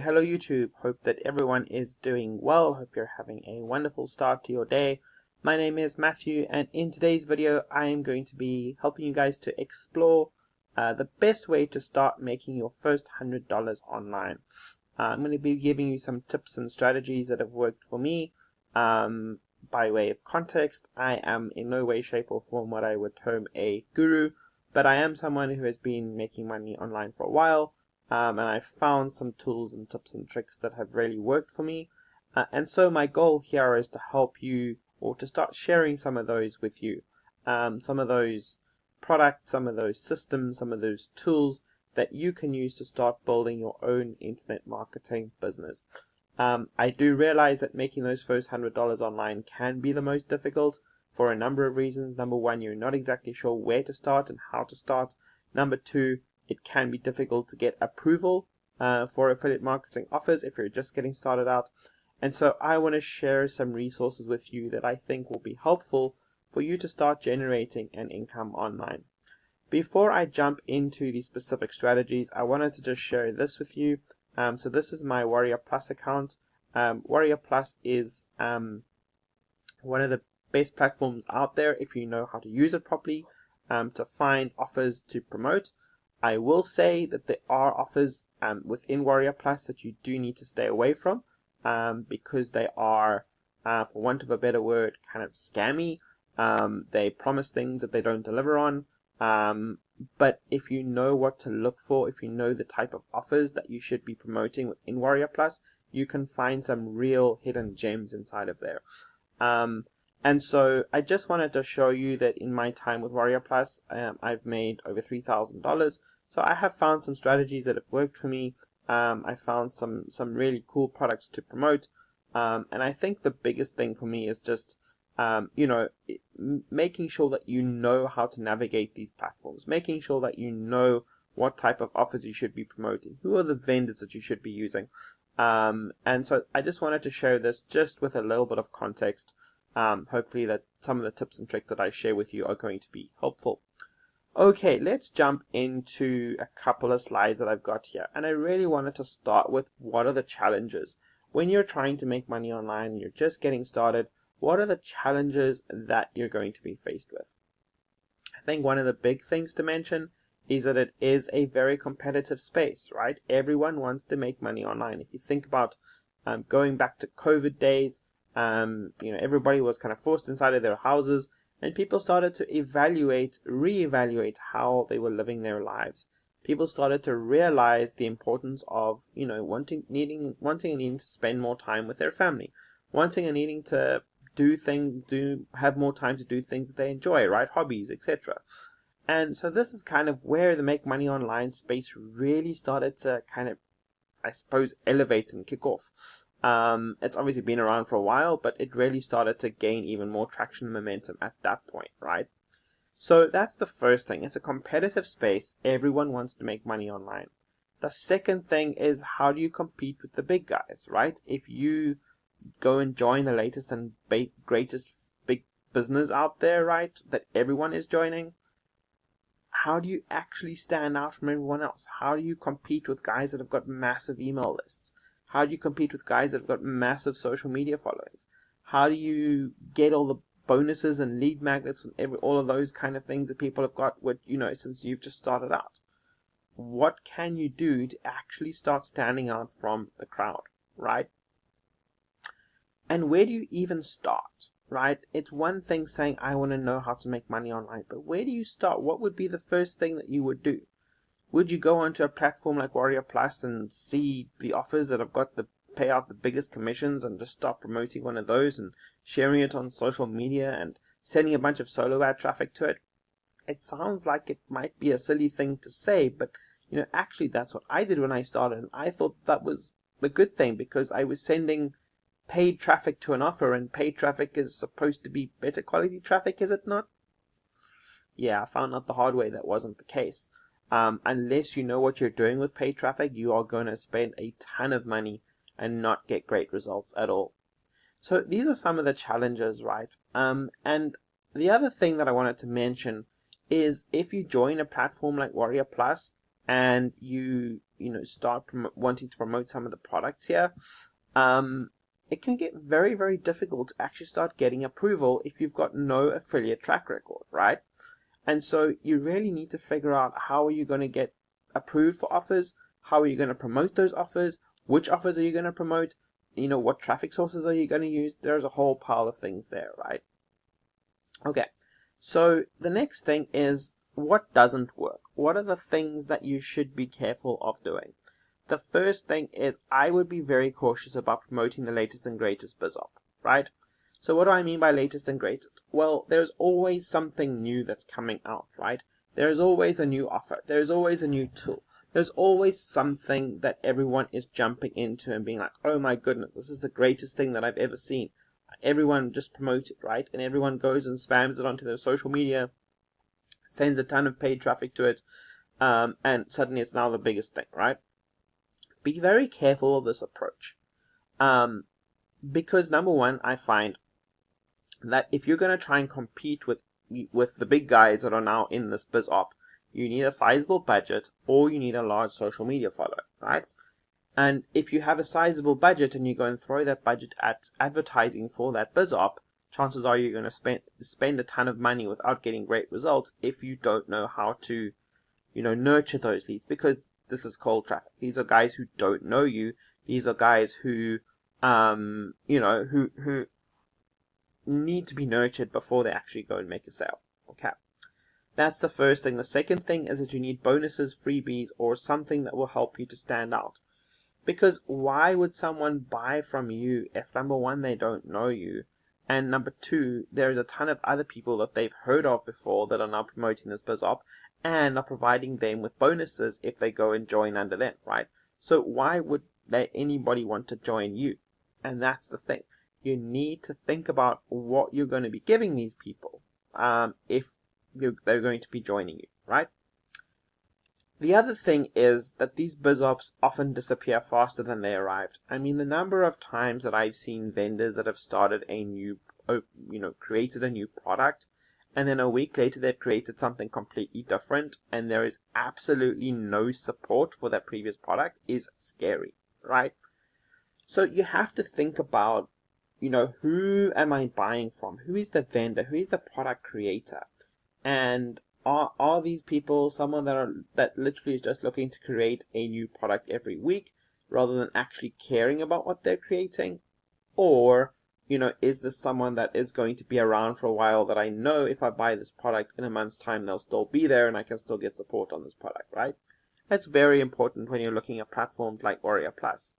Hello YouTube, hope that everyone is doing well, hope you're having a wonderful start to your day. My name is Matthew, and in today's video I am going to be helping you guys to explore the best way to start making your first $100 online. I'm going to be giving you some tips and strategies that have worked for me. By way of context, I am in no way, shape or form what I would term a guru, but I am someone who has been making money online for a while. And I've found some tools and tips and tricks that have really worked for me. And so my goal here is to help you, or to start sharing some of those with you. Some of those products, some of those systems, some of those tools that you can use to start building your own internet marketing business. I do realize that making those first $100 online can be the most difficult for a number of reasons. Number one, you're not exactly sure where to start and how to start. Number two, it can be difficult to get approval for affiliate marketing offers if you're just getting started out. And so I want to share some resources with you that I think will be helpful for you to start generating an income online. Before I jump into the specific strategies, I wanted to just share this with you. So this is my Warrior Plus account. Warrior Plus is one of the best platforms out there if you know how to use it properly to find offers to promote. I will say that there are offers within Warrior Plus that you do need to stay away from because they are, for want of a better word, kind of scammy. They promise things that they don't deliver on. But if you know what to look for, if you know the type of offers that you should be promoting within Warrior Plus, you can find some real hidden gems inside of there. And so I just wanted to show you that in my time with Warrior Plus, I've made over $3,000. So I have found some strategies that have worked for me. I found some really cool products to promote. And I think the biggest thing for me is just, making sure that you know how to navigate these platforms, making sure that you know what type of offers you should be promoting, who are the vendors that you should be using. And so I just wanted to share this just with a little bit of context. Hopefully that some of the tips and tricks that I share with you are going to be helpful. Okay, let's jump into a couple of slides that I've got here. And I really wanted to start with what are the challenges. When you're trying to make money online, you're just getting started, what are the challenges that you're going to be faced with? I think one of the big things to mention is that it is a very competitive space, right? Everyone wants to make money online. If you think about going back to COVID days, everybody was kind of forced inside of their houses, and people started to reevaluate how they were living their lives. People started to realize the importance of, wanting and needing to spend more time with their family, wanting and needing to have more time to do things that they enjoy, right? Hobbies, etc. And so this is kind of where the make money online space really started to kind of, I suppose, elevate and kick off. It's obviously been around for a while, but it really started to gain even more traction and momentum at that point, right? So that's the first thing. It's a competitive space. Everyone wants to make money online. The second thing is, how do you compete with the big guys, right? If you go and join the latest and greatest big business out there, right, that everyone is joining, how do you actually stand out from everyone else? How do you compete with guys that have got massive email lists? How do you compete with guys that have got massive social media followings? How do you get all the bonuses and lead magnets and all of those kind of things that people have got since you've just started out? What can you do to actually start standing out from the crowd, right? And where do you even start, right? It's one thing saying, I want to know how to make money online, but where do you start? What would be the first thing that you would do? Would you go onto a platform like Warrior Plus and see the offers that have got pay out the biggest commissions and just start promoting one of those and sharing it on social media and sending a bunch of solo ad traffic to it? It sounds like it might be a silly thing to say, but actually that's what I did when I started, and I thought that was a good thing because I was sending paid traffic to an offer, and paid traffic is supposed to be better quality traffic, is it not? Yeah, I found out the hard way that wasn't the case. Unless you know what you're doing with paid traffic, you are going to spend a ton of money and not get great results at all. So these are some of the challenges, right? And the other thing that I wanted to mention is if you join a platform like Warrior Plus and you start wanting to promote some of the products here, it can get very, very difficult to actually start getting approval if you've got no affiliate track record, right? And so you really need to figure out how are you going to get approved for offers, how are you going to promote those offers, which offers are you going to promote, what traffic sources are you going to use. There's a whole pile of things there, right? Okay, so the next thing is what doesn't work. What are the things that you should be careful of doing? The first thing is I would be very cautious about promoting the latest and greatest BizOp, right? So what do I mean by latest and greatest? Well, there's always something new that's coming out, right? There's always a new offer. There's always a new tool. There's always something that everyone is jumping into and being like, oh my goodness, this is the greatest thing that I've ever seen. Everyone just promotes it, right? And everyone goes and spams it onto their social media, sends a ton of paid traffic to it, and suddenly it's now the biggest thing, right? Be very careful of this approach. Because number one, I find that if you're going to try and compete with the big guys that are now in this BizOp, you need a sizable budget or you need a large social media follower, right? And if you have a sizable budget and you go and throw that budget at advertising for that BizOp, chances are you're going to spend a ton of money without getting great results if you don't know how to, nurture those leads, because this is cold traffic. These are guys who don't know you. These are guys who, who need to be nurtured before they actually go and make a sale. Okay. That's the first thing. The second thing is that you need bonuses, freebies, or something that will help you to stand out. Because why would someone buy from you if, number one, they don't know you, and number two, there's a ton of other people that they've heard of before that are now promoting this BizOp and are providing them with bonuses if they go and join under them, right? So why would anybody want to join you? And that's the thing. You need to think about what you're going to be giving these people if they're going to be joining you, right? The other thing is that these BizOps often disappear faster than they arrived. I mean, the number of times that I've seen vendors that have started created a new product, and then a week later they've created something completely different, and there is absolutely no support for that previous product is scary, right? So you have to think about, who am I buying from? Who is the vendor? Who is the product creator? And are these people someone that literally is just looking to create a new product every week rather than actually caring about what they're creating? Or, is this someone that is going to be around for a while that I know if I buy this product in a month's time, they'll still be there and I can still get support on this product, right? That's very important when you're looking at platforms like Warrior Plus.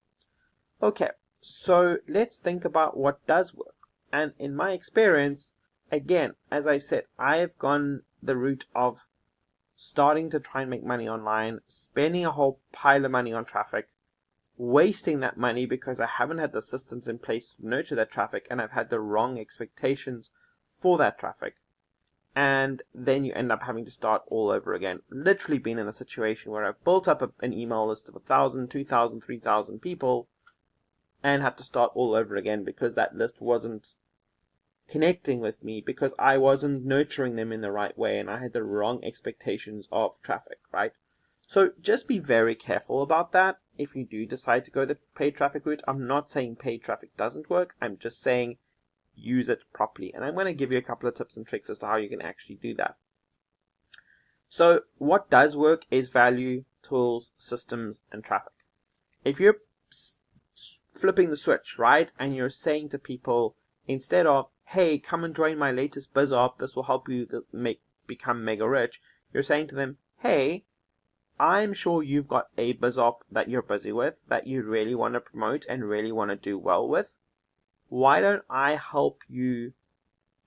Okay, so let's think about what does work. And in my experience, again, as I've said, I've gone the route of starting to try and make money online, spending a whole pile of money on traffic, wasting that money because I haven't had the systems in place to nurture that traffic and I've had the wrong expectations for that traffic. And then you end up having to start all over again. Literally been in a situation where I've built up an email list of 1,000, 2,000, 3,000 people and had to start all over again because that list wasn't connecting with me, because I wasn't nurturing them in the right way and I had the wrong expectations of traffic, right? So just be very careful about that if you do decide to go the paid traffic route. I'm not saying paid traffic doesn't work. I'm just saying use it properly. And I'm going to give you a couple of tips and tricks as to how you can actually do that. So what does work is value, tools, systems, and traffic. If you're flipping the switch, right, and you're saying to people, instead of, hey, come and join my latest BizOp, this will help you become mega rich, you're saying to them, hey, I'm sure you've got a BizOp that you're busy with, that you really want to promote and really want to do well with. Why don't I help you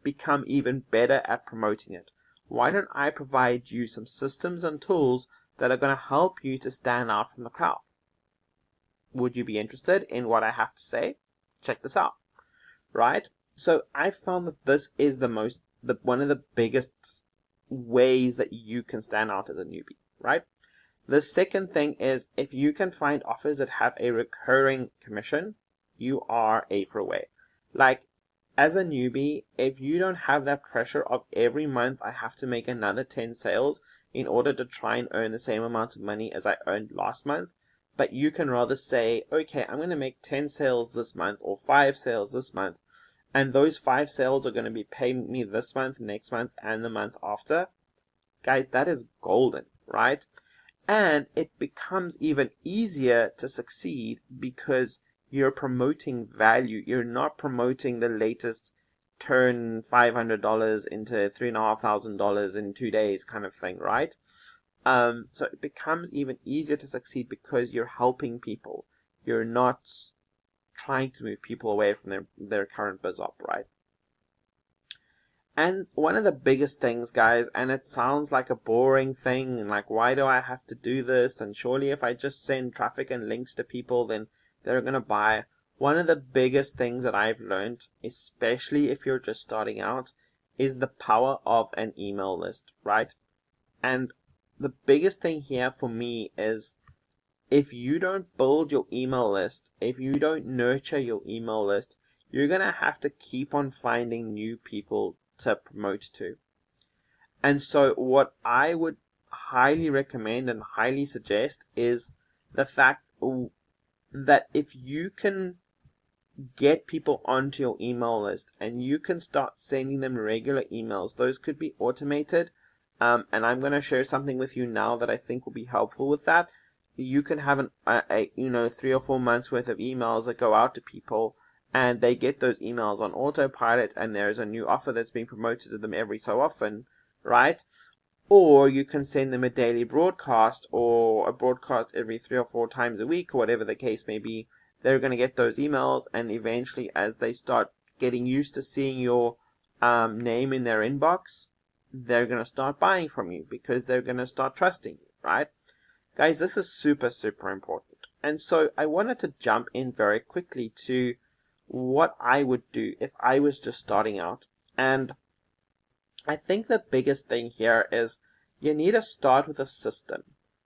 become even better at promoting it? Why don't I provide you some systems and tools that are going to help you to stand out from the crowd? Would you be interested in what I have to say? Check this out, right? So I found that this is one of the biggest ways that you can stand out as a newbie, right? The second thing is, if you can find offers that have a recurring commission, you are a for away. Like, as a newbie, if you don't have that pressure of every month I have to make another 10 sales in order to try and earn the same amount of money as I earned last month, but you can rather say, okay, I'm going to make 10 sales this month or 5 sales this month, and those 5 sales are going to be paying me this month, next month, and the month after. Guys, that is golden, right? And it becomes even easier to succeed because you're promoting value. You're not promoting the latest turn $500 into $3,500 in 2 days kind of thing, right? So it becomes even easier to succeed because you're helping people. You're not trying to move people away from their current biz op, right? And one of the biggest things, guys, and it sounds like a boring thing, and like, why do I have to do this? And surely if I just send traffic and links to people, then they're going to buy. One of the biggest things that I've learned, especially if you're just starting out, is the power of an email list, right? And the biggest thing here for me is if you don't build your email list, if you don't nurture your email list, you're going to have to keep on finding new people to promote to. And so what I would highly recommend and highly suggest is the fact that if you can get people onto your email list and you can start sending them regular emails, those could be automated. And I'm going to share something with you now that I think will be helpful with that. You can have 3 or 4 months worth of emails that go out to people, and they get those emails on autopilot, and there's a new offer that's being promoted to them every so often, right? Or you can send them a daily broadcast or a broadcast every 3 or 4 times a week, or whatever the case may be. They're going to get those emails, and eventually as they start getting used to seeing your name in their inbox, they're going to start buying from you because they're going to start trusting you, right? Guys, this is super, super important. And so I wanted to jump in very quickly to what I would do if I was just starting out. And I think the biggest thing here is you need to start with a system.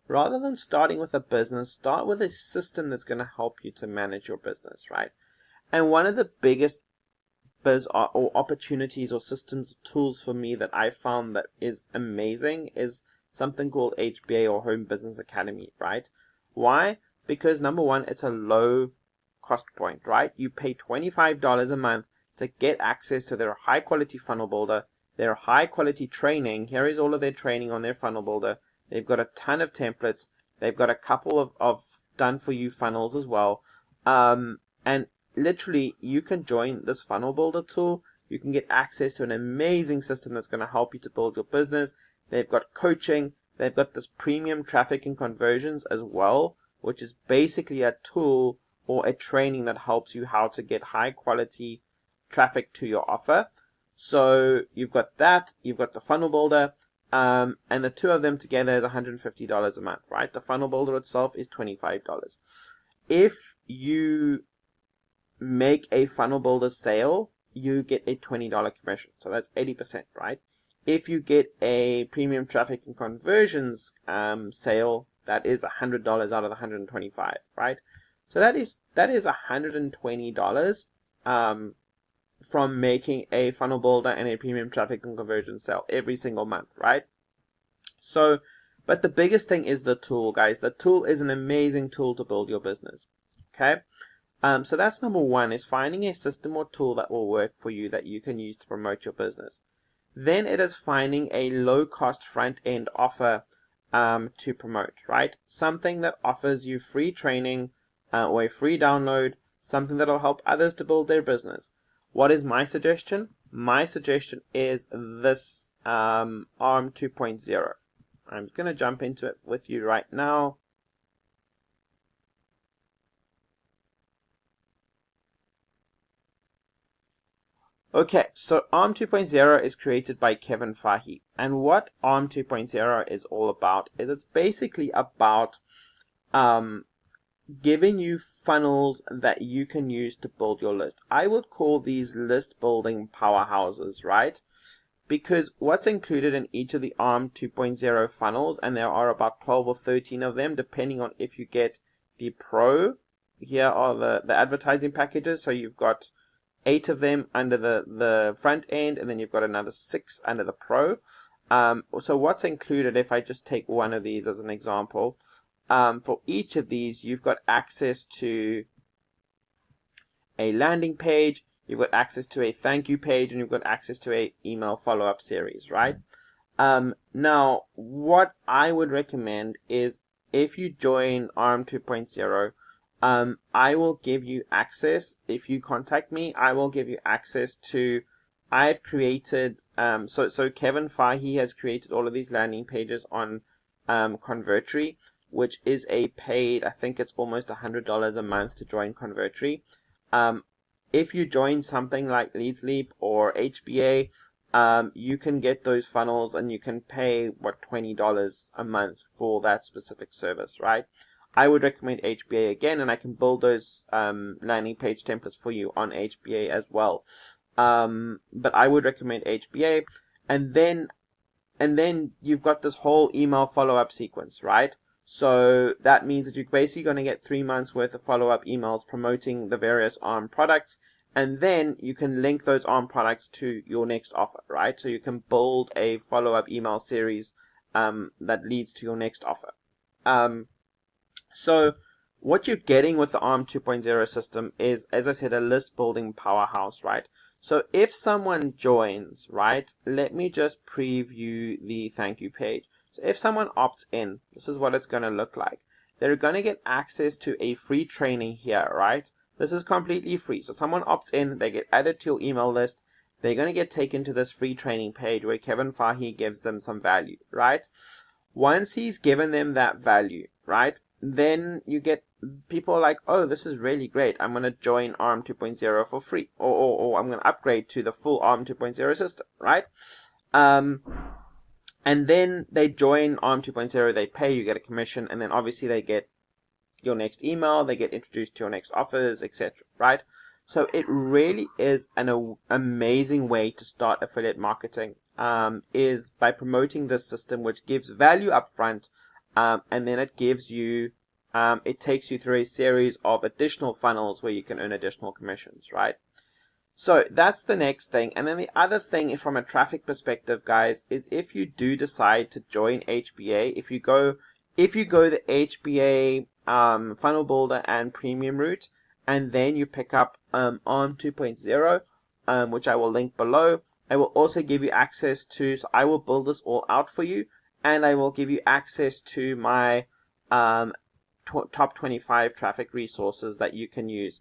Rather than starting with a business, start with a system that's going to help you to manage your business, right? And one of the biggest biz or opportunities or systems or tools for me that I found that is amazing is something called HBA or Home Business Academy, right? Why? Because number one, it's a low cost point, right? You pay $25 a month to get access to their high quality funnel builder, their high quality training. Here is all of their training on their funnel builder. They've got a ton of templates. They've got a couple of done for you funnels as well. And literally you can join this funnel builder tool. You can get access to an amazing system that's going to help you to build your business. They've got coaching. They've got this premium traffic and conversions as well, which is basically a tool or a training that helps you how to get high quality traffic to your offer. So you've got that, you've got the funnel builder, and the two of them together is $150 a month, right? The funnel builder itself is $25. If you make a funnel builder sale, you get a $20 commission. So that's 80%, right? If you get a premium traffic and conversions sale, that is $100 out of the $125, right? So that is $120 from making a funnel builder and a premium traffic and conversion sale every single month, right? So, but the biggest thing is the tool, guys. The tool is an amazing tool to build your business. Okay. So that's number one, is finding a system or tool that will work for you that you can use to promote your business. Then it is finding a low-cost front-end offer to promote, right? Something that offers you free training or a free download, something that will help others to build their business. What is my suggestion? My suggestion is this ARM 2.0. I'm just going to jump into it with you right now. Okay, so ARM 2.0 is created by Kevin Fahey. And what ARM 2.0 is all about is it's basically about giving you funnels that you can use to build your list. I would call these list building powerhouses, right? Because what's included in each of the ARM 2.0 funnels, and there are about 12 or 13 of them, depending on if you get the Pro. Here are the advertising packages. So you've got 8 of them under the front end, and then you've got another 6 under the Pro. So what's included, if I just take one of these as an example, for each of these, you've got access to a landing page, you've got access to a thank you page, and you've got access to a email follow-up series, right? Now, what I would recommend is if you join ARM 2.0, I will give you access. If you contact me, I will give you access to, I've created, so Kevin Fahey has created all of these landing pages on Convertri, which is a paid, I think it's almost $100 a month to join Convertri. If you join something like LeadsLeap or HBA, you can get those funnels and you can pay $20 a month for that specific service, right? I would recommend HBA again, and I can build those landing page templates for you on HBA as well. But I would recommend HBA, and then you've got this whole email follow-up sequence, right? So that means that you're basically going to get 3 months worth of follow-up emails promoting the various ARM products, and then you can link those ARM products to your next offer, right? So you can build a follow-up email series that leads to your next offer. So what you're getting with the ARM 2.0 system is, as I said, a list building powerhouse, right? So if someone joins, right, let me just preview the thank you page. So if someone opts in, this is what it's going to look like. They're going to get access to a free training here, right? This is completely free. So someone opts in, they get added to your email list. They're going to get taken to this free training page where Kevin Fahey gives them some value, right? Once he's given them that value, right, then you get people like, oh, this is really great. I'm going to join ARM 2.0 for free. Or I'm going to upgrade to the full ARM 2.0 system, right? And then they join ARM 2.0, they pay, you get a commission, and then obviously they get your next email, they get introduced to your next offers, etc., right? So it really is an amazing way to start affiliate marketing, is by promoting this system, which gives value up front, and then it gives you, it takes you through a series of additional funnels where you can earn additional commissions, right? So that's the next thing. And then the other thing from a traffic perspective, guys, is if you do decide to join HBA, if you go the HBA funnel builder and premium route, and then you pick up ARM 2.0, which I will link below, I will also give you access to, so I will build this all out for you, and I will give you access to my top 25 traffic resources that you can use,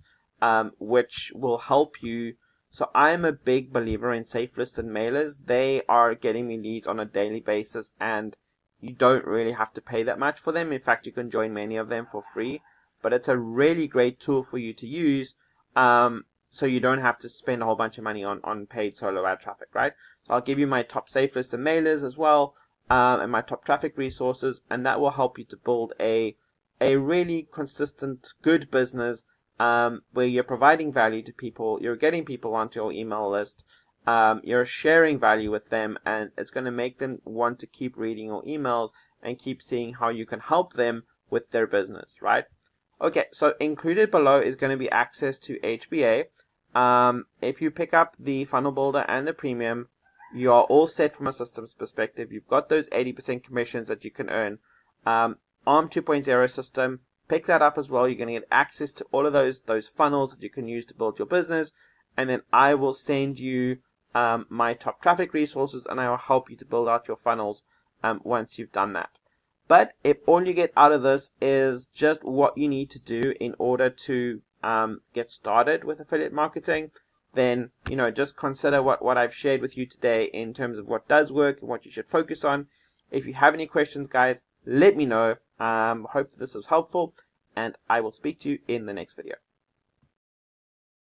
which will help you. So I'm a big believer in safe listed mailers. They are getting me leads on a daily basis, and you don't really have to pay that much for them. In fact, you can join many of them for free, but it's a really great tool for you to use, so you don't have to spend a whole bunch of money on paid solo ad traffic, right? So I'll give you my top safe listed mailers as well, and my top traffic resources, and that will help you to build a really consistent, good business, where you're providing value to people, you're getting people onto your email list, you're sharing value with them, and it's going to make them want to keep reading your emails and keep seeing how you can help them with their business, right? Okay, so included below is going to be access to HBA. If you pick up the funnel builder and the premium, you are all set from a systems perspective. You've got those 80% commissions that you can earn. ARM 2.0 system, pick that up as well. You're going to get access to all of those funnels that you can use to build your business, and then I will send you my top traffic resources, and I will help you to build out your funnels once you've done that. But if all you get out of this is just what you need to do in order to get started with affiliate marketing, then just consider what I've shared with you today in terms of what does work and what you should focus on. If you have any questions, guys, let me know. Hope that this was helpful, and I will speak to you in the next video.